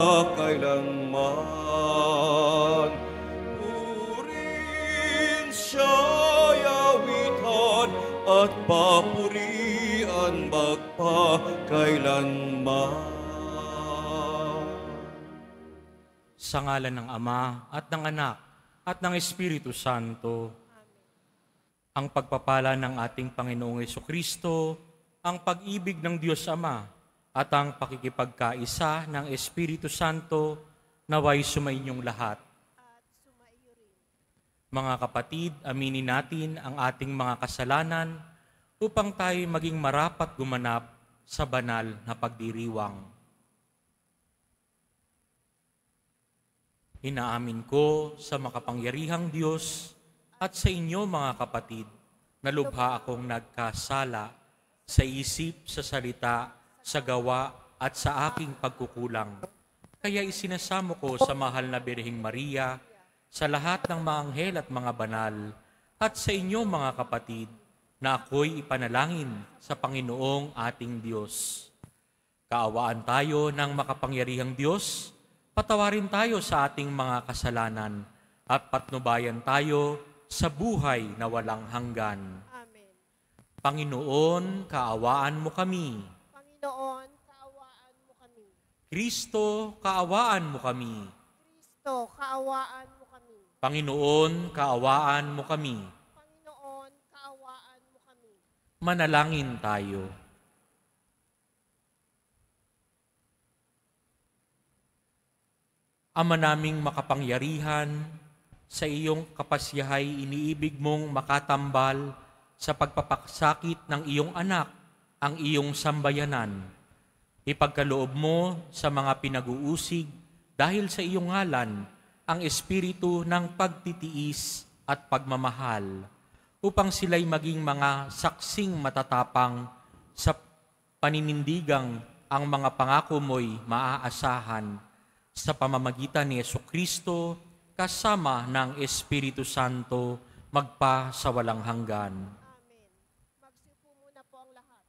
kailanman. Purin siya'y awitan at papurian magpakailanman. Sa ngalan ng Ama at ng Anak at ng Espiritu Santo. Ang pagpapala ng ating Panginoong Jesucristo, ang pag-ibig ng Diyos Ama, at ang pakikipagkaisa ng Espiritu Santo, naway sumainyong lahat. Mga kapatid, aminin natin ang ating mga kasalanan upang tayo maging marapat gumanap sa banal na pagdiriwang. Inaamin ko sa makapangyarihang Diyos at sa inyo mga kapatid, na lubha akong nagkasala sa isip, sa salita, sa gawa at sa aking pagkukulang. Kaya isinasamo ko sa mahal na Birheng Maria, sa lahat ng mga anghel at mga banal, at sa inyo mga kapatid, na ako'y ipanalangin sa Panginoong ating Diyos. Kaawaan tayo ng makapangyarihang Diyos, patawarin tayo sa ating mga kasalanan, at patnubayan tayo sa buhay na walang hanggan. Amen. Panginoon, kaawaan mo kami. Panginoon, kaawaan mo kami. Kristo, kaawaan mo kami. Kristo, kaawaan mo kami. Panginoon, kaawaan mo kami. Panginoon, kaawaan mo kami. Manalangin tayo. Ama naming makapangyarihan, sa iyong kapasyahay iniibig mong makatambal sa pagpapaksakit ng iyong anak, ang iyong sambayanan. Ipagkaloob mo sa mga pinag-uusig dahil sa iyong ngalan ang espiritu ng pagtitiis at pagmamahal, upang sila'y maging mga saksing matatapang sa paninindigang ang mga pangako mo'y maaasahan sa pamamagitan ni Jesucristo kasama ng Espiritu Santo magpa sa walang hanggan. Amen. Magsiupo muna po ang lahat.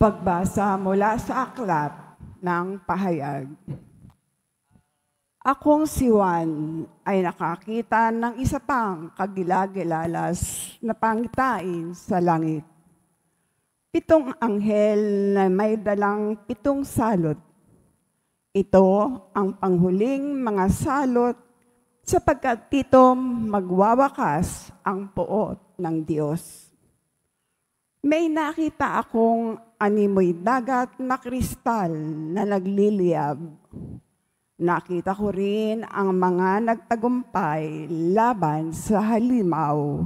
Pagbasa mula sa aklat ng pahayag. Akong si Juan ay nakakita ng isa pang kagilagilalas na pangitain sa langit. 7 anghel na may dalang 7 salot. Ito ang panghuling mga salot sapagkat dito magwawakas ang puot ng Diyos. May nakita akong animoy dagat na kristal na nagliliyab. Nakita ko rin ang mga nagtagumpay laban sa halimaw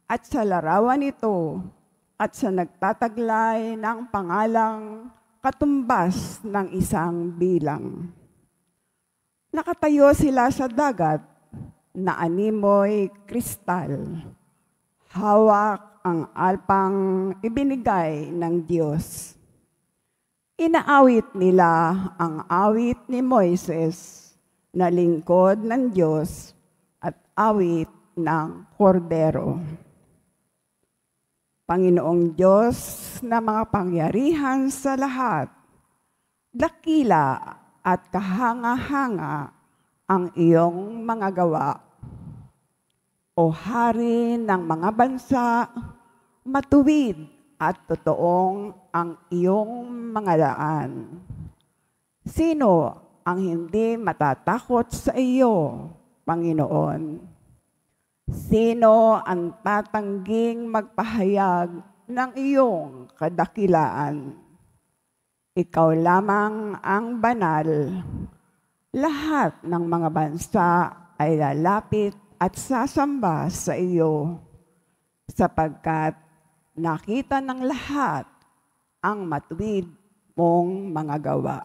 at sa larawan nito at sa nagtataglay ng pangalang katumbas ng isang bilang. Nakatayo sila sa dagat na animoy kristal. Hawak ang alpang ibinigay ng Diyos. Inaawit nila ang awit ni Moises na lingkod ng Diyos at awit ng kordero. Panginoong Diyos na mga pangyarihan sa lahat, dakila at kahanga-hanga ang iyong mga gawa. O Hari ng mga bansa, matuwid at totoong ang iyong mga daan. Sino ang hindi matatakot sa iyo, Panginoon? Sino ang tatangging magpahayag ng iyong kadakilaan? Ikaw lamang ang banal. Lahat ng mga bansa ay lalapit at sasamba sa iyo, sapagkat nakita ng lahat ang matuwid mong mga gawa.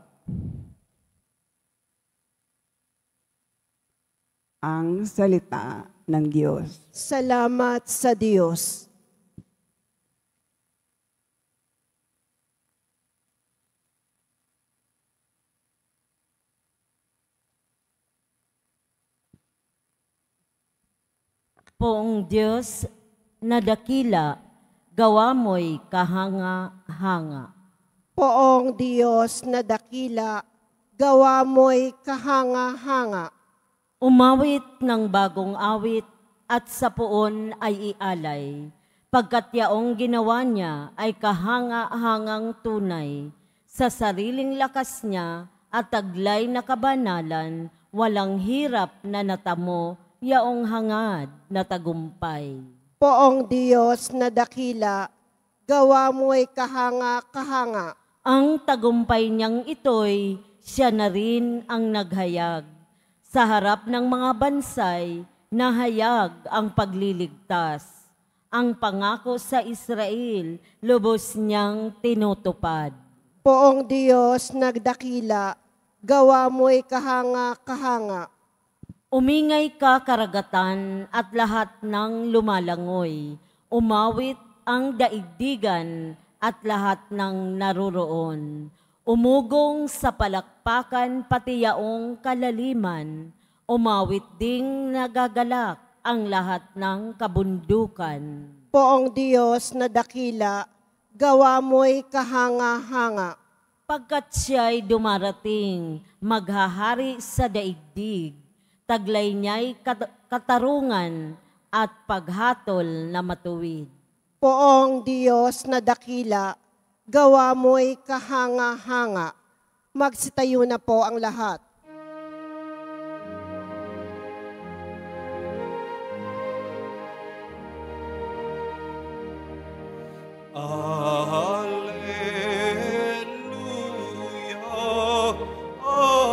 Ang salita ng Diyos. Salamat sa Diyos. Poong Diyos na dakila, gawa mo'y kahanga-hanga. Poong Diyos na dakila, gawa mo'y kahanga-hanga. Umawit ng bagong awit at sa puon ay ialay. Pagkat yaong ginawa niya ay kahanga-hangang tunay. Sa sariling lakas niya at taglay na kabanalan, walang hirap na natamo, yaong hangad na tagumpay. Poong Diyos na dakila, gawa mo'y kahanga-kahanga. Ang tagumpay niyang ito'y siya na rin ang naghayag. Sa harap ng mga bansay, nahayag ang pagliligtas. Ang pangako sa Israel, lubos niyang tinutupad. Poong Diyos nagdakila, gawa mo'y kahanga-kahanga. Umingay ka karagatan at lahat ng lumalangoy. Umawit ang daigdigan at lahat ng naroroon. Umugong sa palakpakan pati yaong kalaliman. Umawit ding nagagalak ang lahat ng kabundukan. Poong Diyos na dakila, gawa mo'y kahanga-hanga. Pagkat siya'y dumarating, maghahari sa daigdig. Taglay niya'y katarungan at paghatol na matuwid. Poong Diyos na dakila, gawa mo'y kahanga-hanga. Magsitayo na po ang lahat. Alleluia, Alleluia,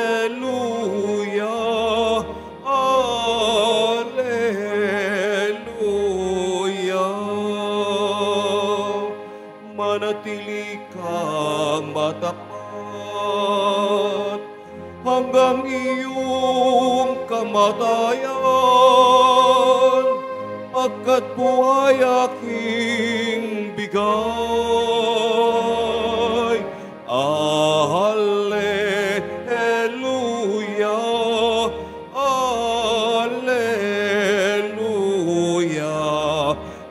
Alleluia, Alleluia. Manatili kang matapat hanggang iyong kamatayan, pagkat buhay aking bigay. Alleluia, Alleluia,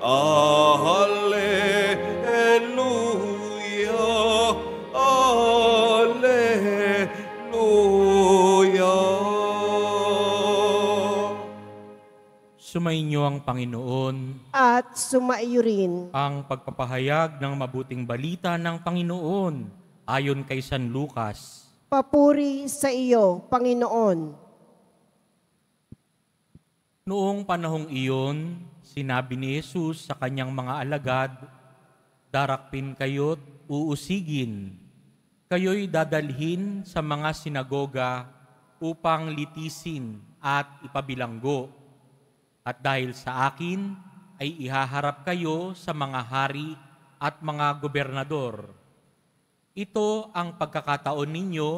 Alleluia, Alleluia. Sumainyo ang Panginoon. At sumaiyo rin. Ang pagpapahayag ng mabuting balita ng Panginoon ayon kay San Lucas. Papuri sa iyo, Panginoon. Noong panahong iyon, sinabi ni Jesus sa kanyang mga alagad, "Darakpin kayo't uusigin. Kayo'y dadalhin sa mga sinagoga upang litisin at ipabilanggo. At dahil sa akin, ay ihaharap kayo sa mga hari at mga gobernador. Ito ang pagkakataon ninyo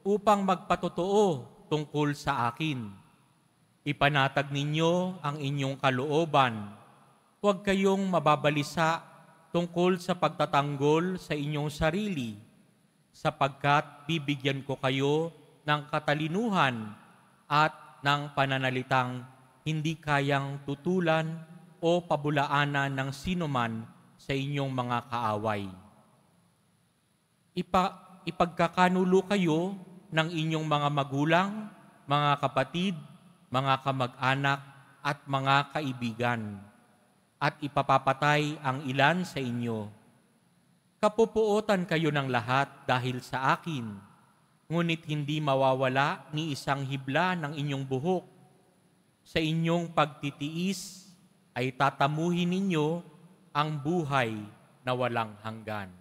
upang magpatotoo tungkol sa akin. Ipanatag ninyo ang inyong kalooban. Huwag kayong mababalisa tungkol sa pagtatanggol sa inyong sarili, sapagkat bibigyan ko kayo ng katalinuhan at ng pananalitang hindi kayang tutulan o pabulaanan ng sinuman sa inyong mga kaaway. Ipagkakanulo kayo ng inyong mga magulang, mga kapatid, mga kamag-anak at mga kaibigan, at ipapapatay ang ilan sa inyo. Kapupuotan kayo ng lahat dahil sa akin, ngunit hindi mawawala ni isang hibla ng inyong buhok. Sa inyong pagtitiis ay tatamuhin ninyo ang buhay na walang hanggan."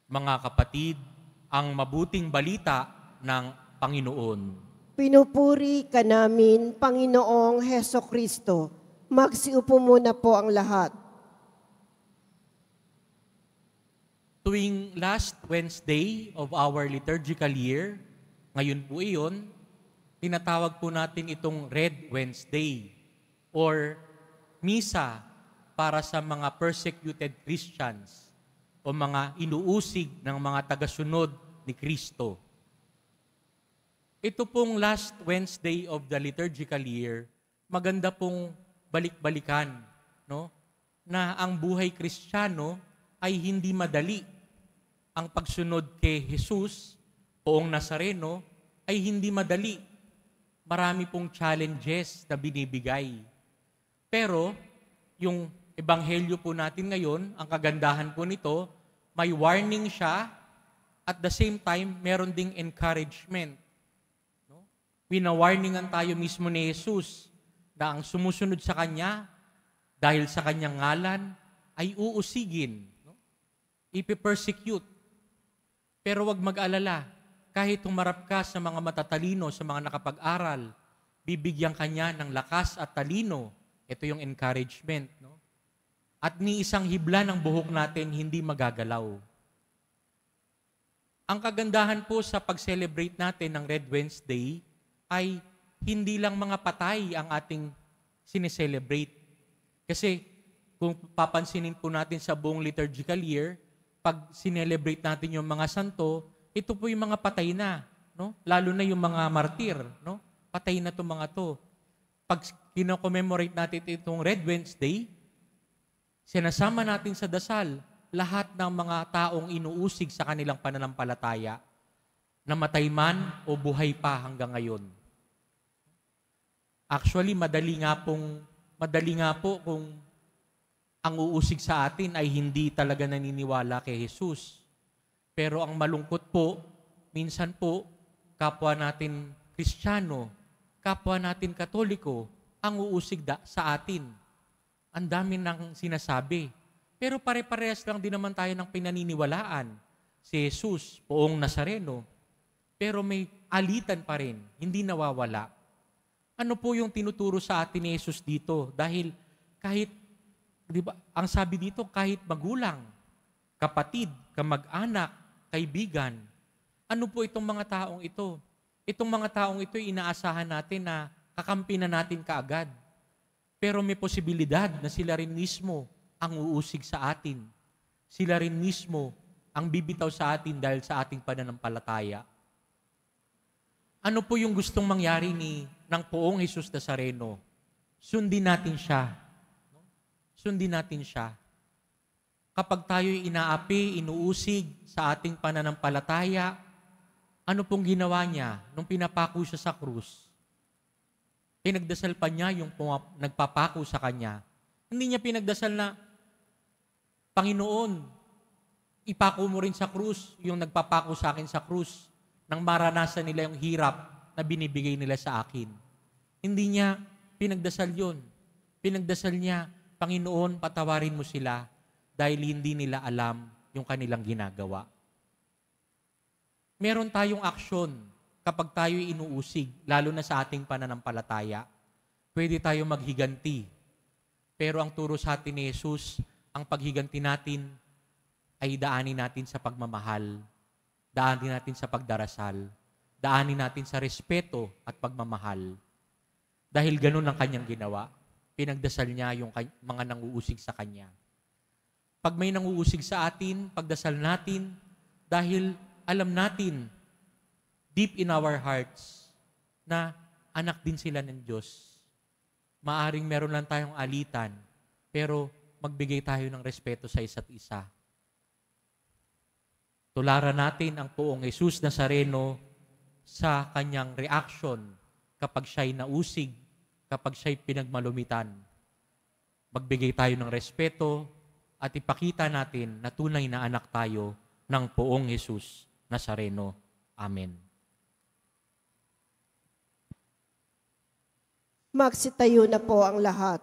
Mga kapatid, ang mabuting balita ng Panginoon. Pinupuri ka namin, Panginoong Hesukristo. Magsiupo muna po ang lahat. Tuwing last Wednesday of our liturgical year, ngayon po iyon, tinatawag po natin itong Red Wednesday or Misa para sa mga persecuted Christians o mga inuusig ng mga tagasunod ni Kristo. ito pong last Wednesday of the liturgical year, maganda pong balik-balikan, no? Na ang buhay Kristiyano ay hindi madali. Ang pagsunod kay Jesus, Poong Nazareno, ay hindi madali. Marami pong challenges na binibigay. Pero, yung ebanghelyo po natin ngayon, ang kagandahan po nito, may warning siya, at the same time, meron ding encouragement. No? Wina-warningan tayo mismo ni Jesus na ang sumusunod sa Kanya, dahil sa Kanyang ngalan, ay uusigin, no? Ipipersecute. Pero wag mag-alala, kahit humarap ka sa mga matatalino, sa mga nakapag-aral, bibigyan Kanya ng lakas at talino. Ito yung encouragement. No? At ni isang hibla ng buhok natin hindi magagalaw. Ang kagandahan po sa pag-celebrate natin ng Red Wednesday ay hindi lang mga patay ang ating sineselebrate. Kasi kung papansinin po natin sa buong liturgical year, pag sinelebrate natin yung mga santo, ito po yung mga patay na, no? Lalo na yung mga martir, no? Patay na itong mga to. Pag kino-commemorate natin itong Red Wednesday, sinasama natin sa dasal lahat ng mga taong inuusig sa kanilang pananampalataya, namatay man o buhay pa hanggang ngayon. Actually, madali nga po kung ang uusig sa atin ay hindi talaga naniniwala kay Jesus. Pero ang malungkot po, minsan po, kapwa natin Kristiyano, kapwa natin Katoliko, ang uusig sa atin. Ang dami nang sinasabi. Pero pare-parehas lang din naman tayo ng pinaniniwalaan. Si Jesus, Poong Nazareno. Pero may alitan pa rin, hindi nawawala. Ano po yung tinuturo sa atin ni Jesus dito? Dahil kahit, di ba, ang sabi dito, kahit magulang, kapatid, kamag-anak, kaibigan, ano po itong mga taong ito? Itong mga taong ito, inaasahan natin na kakampi na natin kaagad. Pero may posibilidad na sila rin mismo ang uusig sa atin. Sila rin mismo ang bibitaw sa atin dahil sa ating pananampalataya. Ano po yung gustong mangyari ng Poong Jesus Nazareno? Sundin natin siya. Sundin natin siya. Kapag tayo'y inaapi, inuusig sa ating pananampalataya, ano pong ginawa niya nung pinapako siya sa krus? Pinagdasal pa niya yung nagpapako sa kanya. Hindi niya pinagdasal na, Panginoon, ipako mo rin sa krus yung nagpapako sa akin sa krus nang maranasan nila yung hirap na binibigay nila sa akin. Hindi niya pinagdasal yun. Pinagdasal niya, Panginoon, patawarin mo sila dahil hindi nila alam yung kanilang ginagawa. Meron tayong aksyon kapag tayo inuusig, lalo na sa ating pananampalataya. Pwede tayo maghiganti. Pero ang turo sa atin ni Jesus, ang paghiganti natin ay daanin natin sa pagmamahal, daanin natin sa pagdarasal, daanin natin sa respeto at pagmamahal. Dahil ganun ang kanyang ginawa, pinagdasal niya yung mga nanguusig sa kanya. Pag may nanguusig sa atin, pagdasal natin, dahil alam natin, deep in our hearts, na anak din sila ng Diyos. Maaring meron lang tayong alitan, pero magbigay tayo ng respeto sa isa't isa. Tularan natin ang Poong Jesus Nazareno sa kanyang reaction kapag siya'y nausig, kapag siya'y pinagmalumitan. Magbigay tayo ng respeto at ipakita natin na tunay na anak tayo ng Poong Jesus Nazareno. Amen. Magsitayo na po ang lahat.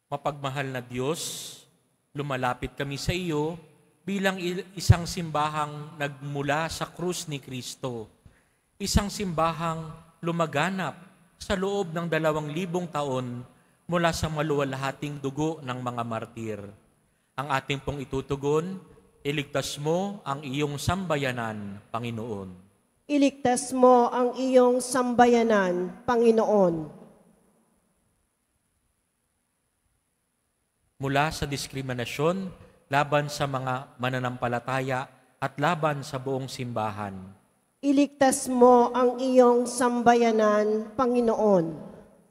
Mapagmahal na Diyos, lumalapit kami sa iyo bilang isang simbahang nagmula sa krus ni Kristo. Isang simbahang lumaganap sa loob ng 2,000 taon mula sa maluwalhating dugo ng mga martir. Ang ating pong itutugon, iligtas mo ang iyong sambayanan, Panginoon. Iligtas mo ang iyong sambayanan, Panginoon. Mula sa diskriminasyon, laban sa mga mananampalataya at laban sa buong simbahan. Iligtas mo ang iyong sambayanan, Panginoon.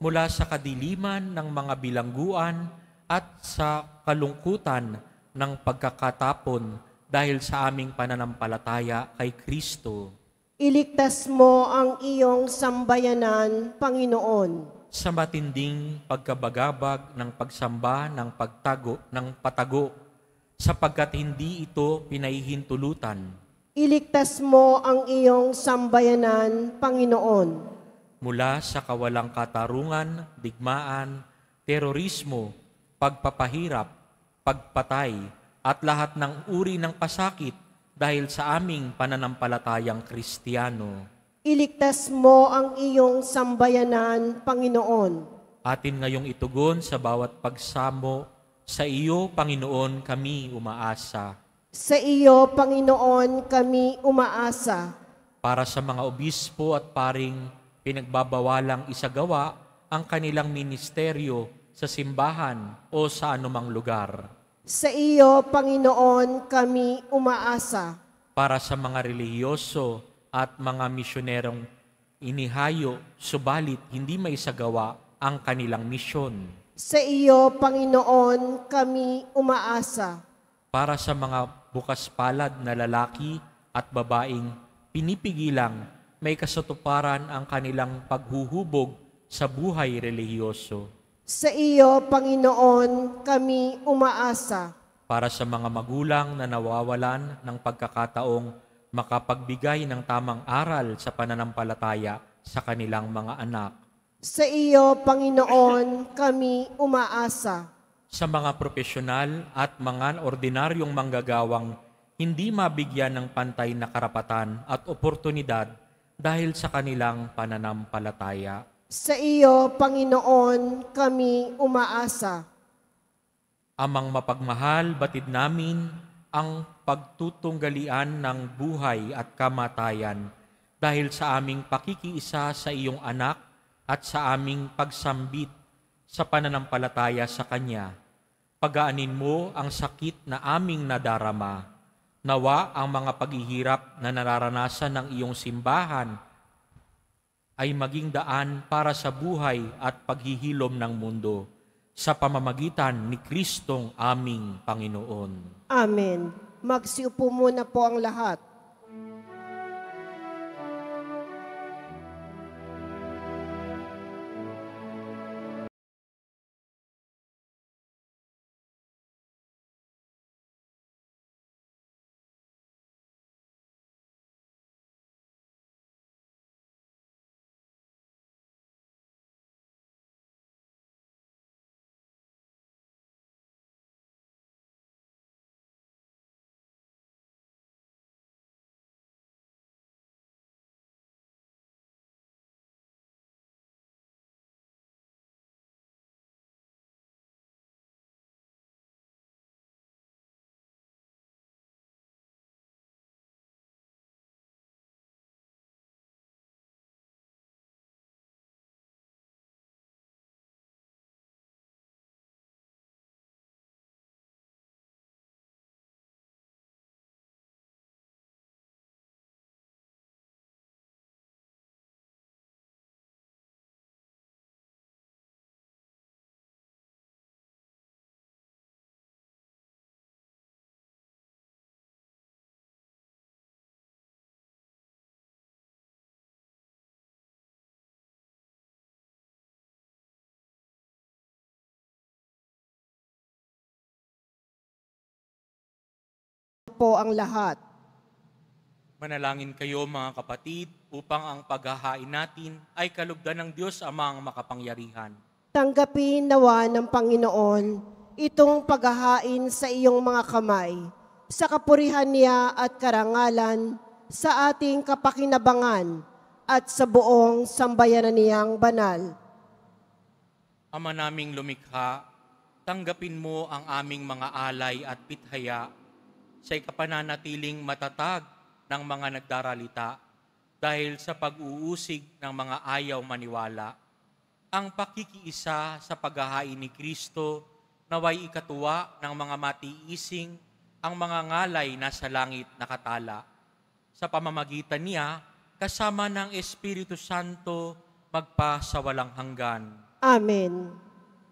Mula sa kadiliman ng mga bilangguan at sa kalungkutan ng pagkakatapon dahil sa aming pananampalataya kay Kristo. Iligtas mo ang iyong sambayanan, Panginoon. Sa matinding pagkabagabag ng pagsamba ng patago, sapagkat hindi ito pinahihintulutan. Iligtas mo ang iyong sambayanan, Panginoon. Mula sa kawalang katarungan, digmaan, terorismo, pagpapahirap, pagpatay, at lahat ng uri ng pasakit dahil sa aming pananampalatayang Kristiyano. Iligtas mo ang iyong sambayanan, Panginoon. Atin ngayong itugon sa bawat pagsamo, sa iyo, Panginoon, kami umaasa. Sa iyo, Panginoon, kami umaasa. Para sa mga obispo at paring pinagbabawalang isagawa ang kanilang ministeryo sa simbahan o sa anumang lugar. Sa iyo, Panginoon, kami umaasa. Para sa mga relihiyoso at mga misyonerong inihayo, subalit hindi maisagawa ang kanilang misyon. Sa iyo, Panginoon, kami umaasa. Para sa mga bukas palad na lalaki at babaeng pinipigilang may kasatuparan ang kanilang paghuhubog sa buhay relihiyoso. Sa iyo, Panginoon, kami umaasa. Para sa mga magulang na nawawalan ng pagkakataong makapagbigay ng tamang aral sa pananampalataya sa kanilang mga anak. Sa iyo, Panginoon, kami umaasa. Sa mga profesional at mga ordinaryong manggagawang hindi mabigyan ng pantay na karapatan at oportunidad dahil sa kanilang pananampalataya. Sa iyo, Panginoon, kami umaasa. Amang mapagmahal, batid namin ang pagtutunggalian ng buhay at kamatayan dahil sa aming pakikiisa sa iyong anak at sa aming pagsambit sa pananampalataya sa Kanya. Pagaanin mo ang sakit na aming nadarama. Nawa ang mga paghihirap na nararanasan ng iyong simbahan ay maging daan para sa buhay at paghihilom ng mundo sa pamamagitan ni Kristong aming Panginoon. Amen. Magsiupo muna po ang lahat. Po ang lahat. Manalangin kayo mga kapatid upang ang paghahain natin ay kalugdan ng Diyos Amang makapangyarihan. Tanggapin nawa ng Panginoon itong paghahain sa iyong mga kamay, sa kapurihan niya at karangalan, sa ating kapakinabangan at sa buong sambayanan niyang banal. Ama naming lumikha, tanggapin mo ang aming mga alay at pithaya sa ikapananatiling matatag ng mga nagdaralita dahil sa pag-uusig ng mga ayaw maniwala. Ang pakikiisa sa paghahain ni Kristo naway ikatuwa ng mga matiising ang mga ngalay nasa langit nakatala. Sa pamamagitan niya, kasama ng Espiritu Santo, magpa sa walang hanggan. Amen.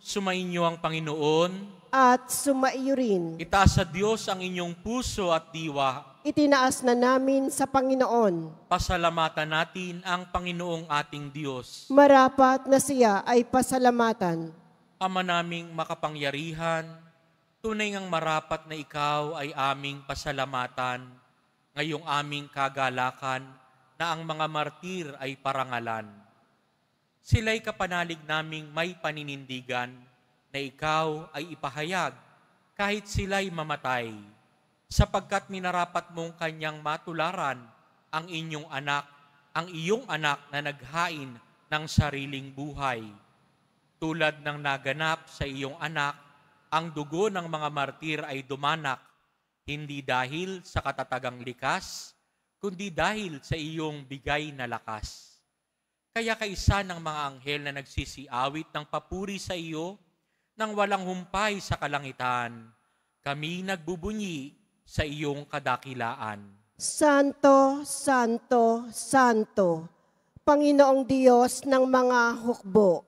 Sumainyo ang Panginoon. At sumaiyo rin. Itaas sa Diyos ang inyong puso at diwa. Itinaas na namin sa Panginoon. Pasalamatan natin ang Panginoong ating Diyos. Marapat na siya ay pasalamatan. Ama naming makapangyarihan, tunay ngang marapat na ikaw ay aming pasalamatan, ngayong aming kagalakan na ang mga martir ay parangalan. Sila'y kapanalig naming may paninindigan na ikaw ay ipahayag kahit sila'y mamatay, sapagkat minarapat mong kanyang matularan ang iyong anak na naghain ng sariling buhay. Tulad ng naganap sa iyong anak, ang dugo ng mga martir ay dumanak, hindi dahil sa katatagang likas, kundi dahil sa iyong bigay na lakas. Kaya kaisa ng mga anghel na nagsisiawit ng papuri sa iyo, nang walang humpay sa kalangitan, kami nagbubunyi sa iyong kadakilaan. Santo, Santo, Santo, Panginoong Diyos ng mga hukbo,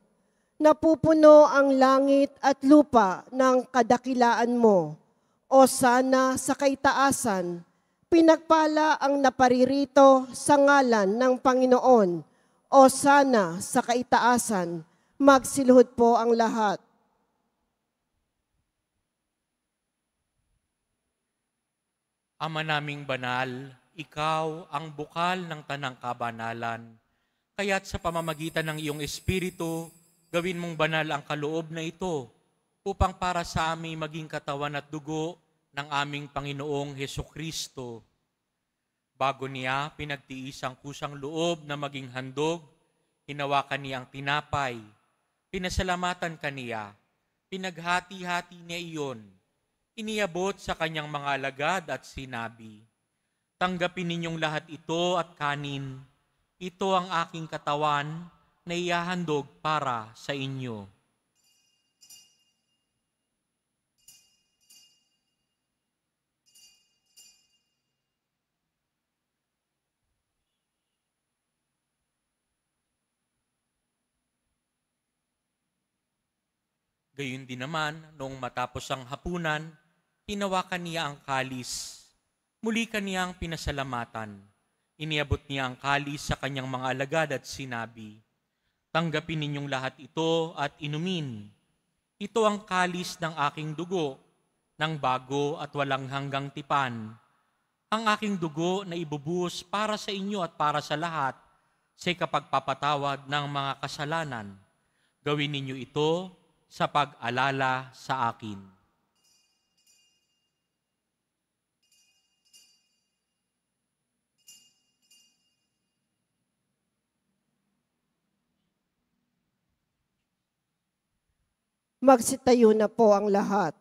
napupuno ang langit at lupa ng kadakilaan mo. O sana sa kaitaasan, pinagpala ang naparirito sa ngalan ng Panginoon. O sana sa kaitaasan, magsiluhod po ang lahat. Ama naming banal, ikaw ang bukal ng tanang kabanalan. Kaya't sa pamamagitan ng iyong Espiritu, gawin mong banal ang kaloob na ito upang para sa amin maging katawan at dugo ng aming Panginoong Hesukristo. Bago niya pinagtiis ang kusang loob na maging handog, hinawakan niya ang tinapay, pinasalamatan kaniya, pinaghati-hati niya iyon, iniabot sa kanyang mga alagad at sinabi, "Tanggapin ninyong lahat ito at kanin. Ito ang aking katawan na ihahandog para sa inyo." Gayun din naman, noong matapos ang hapunan, hinawakan niya ang kalis. Muli kaniyang pinasalamatan. Iniabot niya ang kalis sa kanyang mga alagad at sinabi, "Tanggapin ninyong lahat ito at inumin. Ito ang kalis ng aking dugo, ng bago at walang hanggang tipan. Ang aking dugo na ibubuhos para sa inyo at para sa lahat sa kapagpapatawad ng mga kasalanan. Gawin ninyo ito sa pag-alala sa akin." Magsitayo na po ang lahat.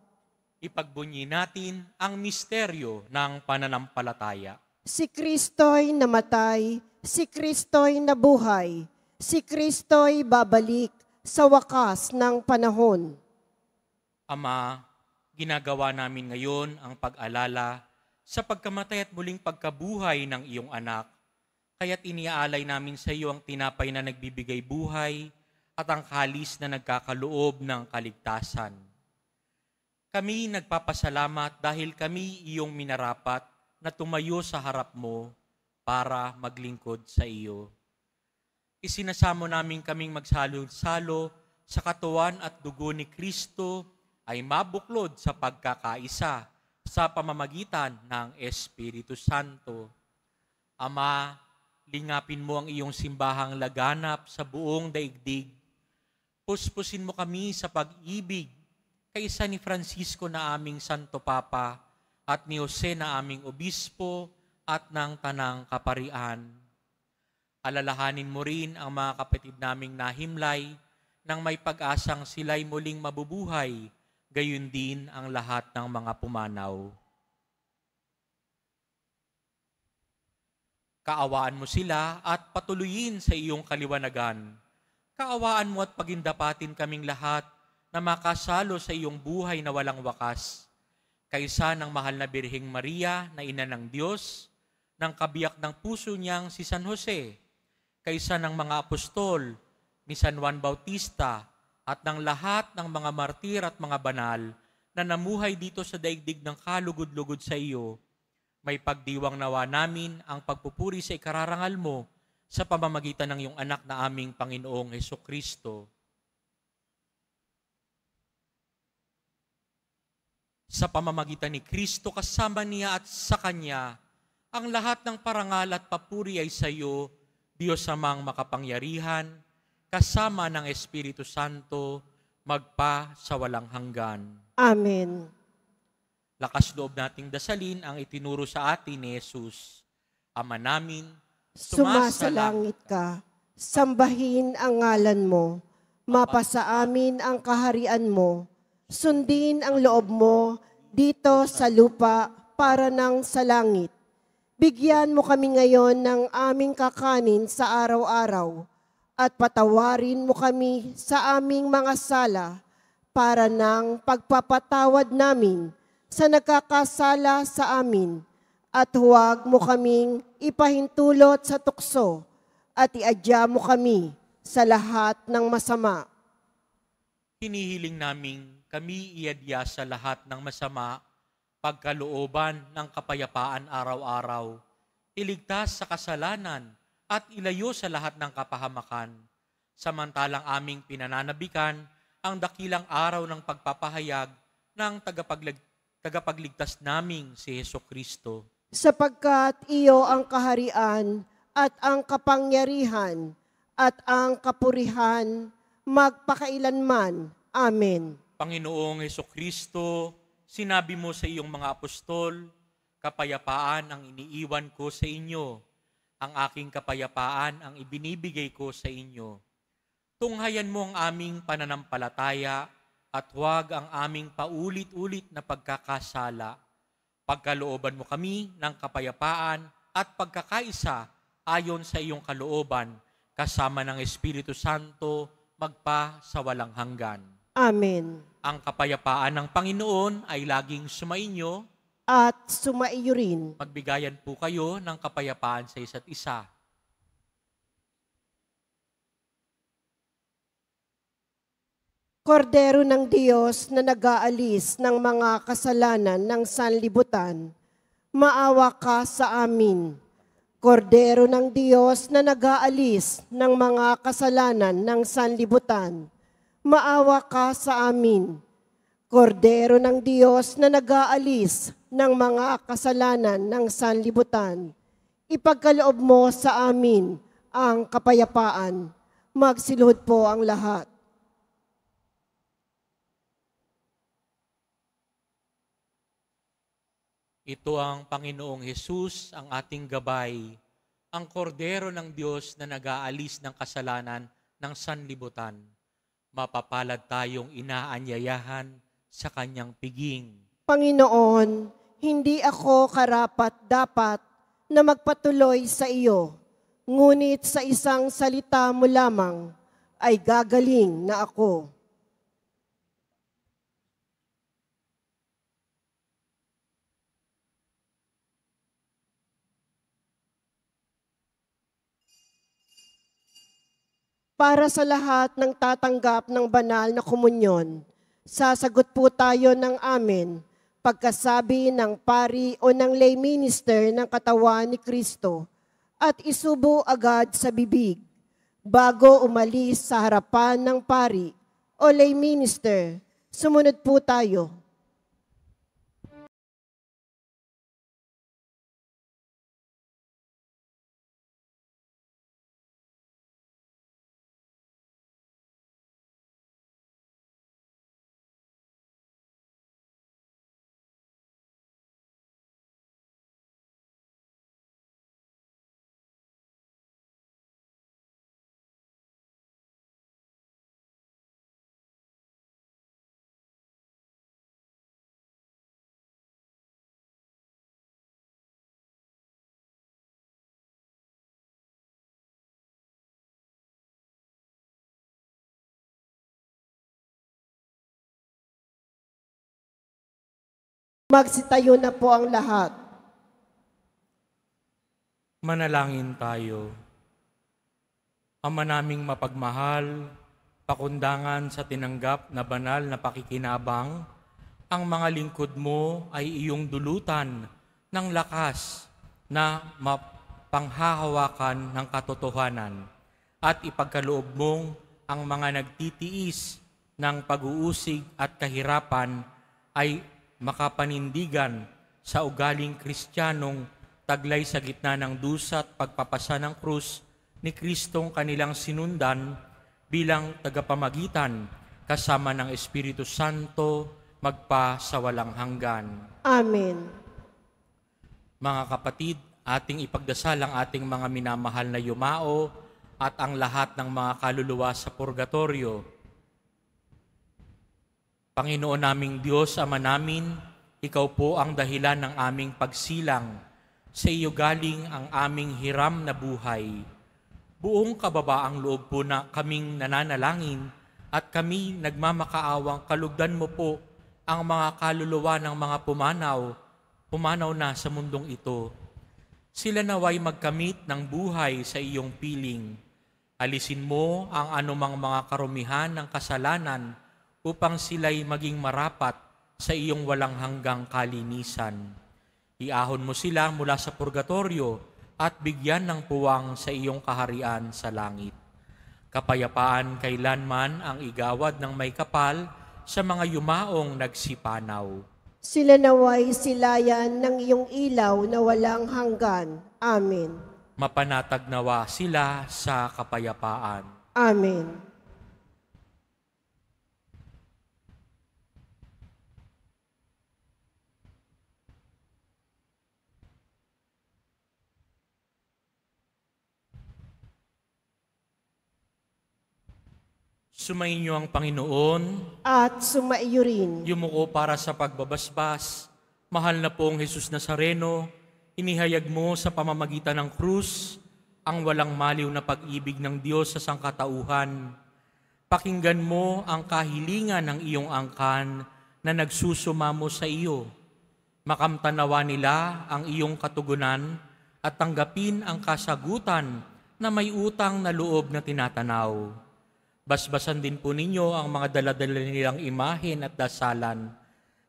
Ipagbunyi natin ang misteryo ng pananampalataya. Si Kristo'y namatay, si Kristo'y nabuhay, si Kristo'y babalik sa wakas ng panahon. Ama, ginagawa namin ngayon ang pag-alala sa pagkamatay at muling pagkabuhay ng iyong anak. Kaya't iniaalay namin sa iyo ang tinapay na nagbibigay buhay at ang kalis na nagkakaloob ng kaligtasan. Kami nagpapasalamat dahil kami iyong minarapat na tumayo sa harap mo para maglingkod sa iyo. Isinasamo namin kaming magsalo-salo sa katawan at dugo ni Kristo ay mabuklod sa pagkakaisa sa pamamagitan ng Espiritu Santo. Ama, lingapin mo ang iyong simbahang laganap sa buong daigdig. Puspusin mo kami sa pag-ibig kaisa ni Francisco na aming Santo Papa at ni Jose na aming Obispo at ng Tanang Kaparian. Alalahanin mo rin ang mga kapatid naming nahimlay nang may pag-asang sila'y muling mabubuhay, gayon din ang lahat ng mga pumanaw. Kaawaan mo sila at patuloyin sa iyong kaliwanagan. Kaawaan mo at pagindapatin kaming lahat na makasalo sa iyong buhay na walang wakas. kaysa ng mahal na Birheng Maria na ina ng Diyos, ng kabiyak ng puso niyang si San Jose, kaysa ng mga apostol, ni San Juan Bautista, at ng lahat ng mga martir at mga banal na namuhay dito sa daigdig ng kalugod-lugod sa iyo, may pagdiwang nawa namin ang pagpupuri sa ikararangal mo sa pamamagitan ng iyong anak na aming Panginoong Hesukristo. Sa pamamagitan ni Kristo, kasama niya at sa Kanya, ang lahat ng parangal at papuri ay sa iyo, Diyos Amang makapangyarihan, kasama ng Espiritu Santo, magpa sa walang hanggan. Amen. Lakas loob nating dasalin ang itinuro sa atin ni Jesus. Ama namin, Sumasalangit ka, sambahin ang ngalan mo, mapasa amin ang kaharian mo, sundin ang loob mo dito sa lupa para nang sa langit. Bigyan mo kami ngayon ng aming kakanin sa araw-araw at patawarin mo kami sa aming mga sala para nang pagpapatawad namin sa nagkakasala sa amin. At huwag mo kaming ipahintulot sa tukso at iadya mo kami sa lahat ng masama. hinihiling naming kami iadya sa lahat ng masama, pagkalooban ng kapayapaan araw-araw, iligtas sa kasalanan at ilayo sa lahat ng kapahamakan, samantalang aming pinananabikan ang dakilang araw ng pagpapahayag ng tagapagligtas naming si Hesukristo. Sapagkat iyo ang kaharian at ang kapangyarihan at ang kapurihan magpakailanman. Amen. Panginoong Hesukristo, sinabi mo sa iyong mga apostol, kapayapaan ang iniiwan ko sa inyo, ang aking kapayapaan ang ibinibigay ko sa inyo. Tunghayan mo ang aming pananampalataya at huwag ang aming paulit-ulit na pagkakasala. Pagkalooban mo kami ng kapayapaan at pagkakaisa ayon sa iyong kalooban, kasama ng Espiritu Santo, magpa sa walang hanggan. Amen. Ang kapayapaan ng Panginoon ay laging sumainyo. At sumaiyo rin. Magbigayan po kayo ng kapayapaan sa isa't isa. Kordero ng Diyos na nag-aalis ng mga kasalanan ng sanlibutan, maawa ka sa amin. Kordero ng Diyos na nag-aalis ng mga kasalanan ng sanlibutan, maawa ka sa amin. Kordero ng Diyos na nag-aalis ng mga kasalanan ng sanlibutan, ipagkaloob mo sa amin ang kapayapaan. Magsiluhod po ang lahat. Ito ang Panginoong Hesus, ang ating gabay, ang kordero ng Diyos na nag-aalis ng kasalanan ng sanlibutan. Mapapalad tayong inaanyayahan sa kanyang piging. Panginoon, hindi ako karapat-dapat na magpatuloy sa iyo, ngunit sa isang salita mo lamang ay gagaling na ako. Para sa lahat ng tatanggap ng banal na komunyon, sasagot po tayo ng amen pagkasabi ng pari o ng lay minister ng katawan ni Kristo at isubo agad sa bibig bago umalis sa harapan ng pari o lay minister. Sumunod po tayo. Magsitayo na po ang lahat. Manalangin tayo. Ama naming mapagmahal, pakundangan sa tinanggap na banal na pakikinabang, ang mga lingkod mo ay iyong dulutan ng lakas na mapanghahawakan ng katotohanan at ipagkaloob mong ang mga nagtitiis ng pag-uusig at kahirapan ay makapanindigan sa ugaling Kristiyanong taglay sa gitna ng dusa at pagpapasa ng krus ni Kristong kanilang sinundan bilang tagapamagitan kasama ng Espiritu Santo magpa sa walang hanggan. Amen. Mga kapatid, ating ipagdasal ang ating mga minamahal na yumao at ang lahat ng mga kaluluwa sa purgatorio. Panginoon naming Diyos, Ama namin, Ikaw po ang dahilan ng aming pagsilang. Sa iyo galing ang aming hiram na buhay. Buong kababaang loob po na kaming nananalangin at kami nagmamakaawang kalugdan mo po ang mga kaluluwa ng mga pumanaw na sa mundong ito. Sila naway magkamit ng buhay sa iyong piling. Alisin mo ang anumang mga karumihan ng kasalanan upang sila'y maging marapat sa iyong walang hanggang kalinisan. Iahon mo sila mula sa purgatorio at bigyan ng puwang sa iyong kaharian sa langit. Kapayapaan kailanman ang igawad ng may kapal sa mga yumaong nagsipanaw. Sila naway silayan ng iyong ilaw na walang hanggan. Amen. Mapanatag nawa sila sa kapayapaan. Amen. Sumainyo ang Panginoon, At sumaiyo rin. yumuko para sa pagbabasbas. Mahal na pong Jesus Nazareno, inihayag mo sa pamamagitan ng krus ang walang maliw na pag-ibig ng Diyos sa sangkatauhan. Pakinggan mo ang kahilingan ng iyong angkan na nagsusumamo sa iyo. Makamtanawa nila ang iyong katugunan at tanggapin ang kasagutan na may utang na loob na tinatanaw. Basbasan din po ninyo ang mga daladala nilang imahen at dasalan.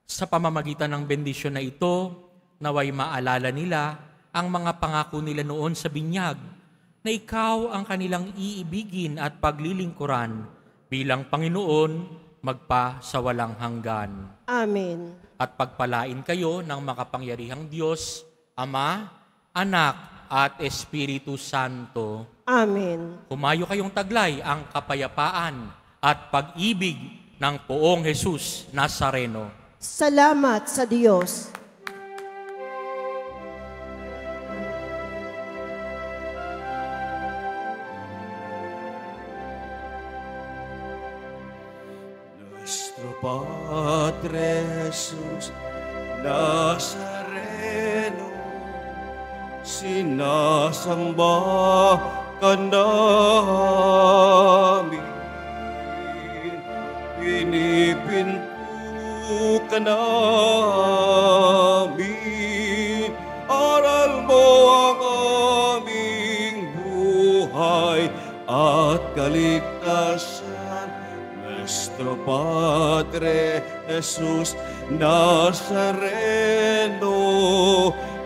Sa pamamagitan ng bendisyon na ito, naway maalala nila ang mga pangako nila noon sa binyag, na ikaw ang kanilang iibigin at paglilingkuran bilang Panginoon magpa sa walang hanggan. Amen. At pagpalain kayo ng makapangyarihang Diyos, Ama, Anak, at Espiritu Santo. Amen. Humayo kayong taglay ang kapayapaan at pag-ibig ng Poong Jesus Nazareno. Salamat sa Diyos. Nuestro Padre Jesús Nazareno, sinasamba ka namin, pinipinto ka namin, aral mo ang aming buhay at kaligtasan. Nuestro Padre Jesús Nazareno,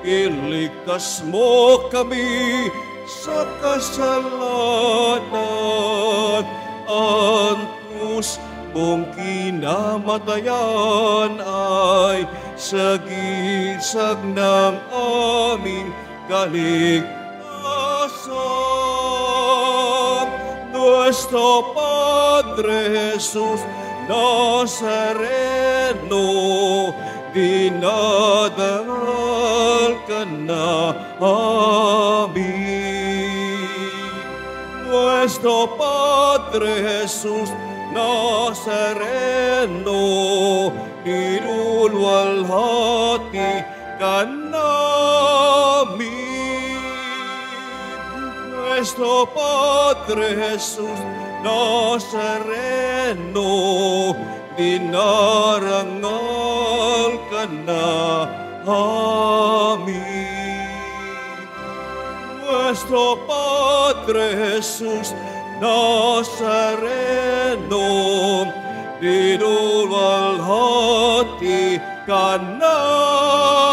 iligtas mo kami sa kasalanan. Ang krus mong kinamatayan ay sagisag ng aming kaligtasan. Nuestro Padre Jesús Nazareno, dinadal ka namin. Nuestro Padre Jesús Nazareno, nilulwalhati ka namin. Nuestro Padre Jesús Nazareno, dinarangal ka na amin. Nuestro Padre Jesus Nazareno, dinulwalhati ka namin.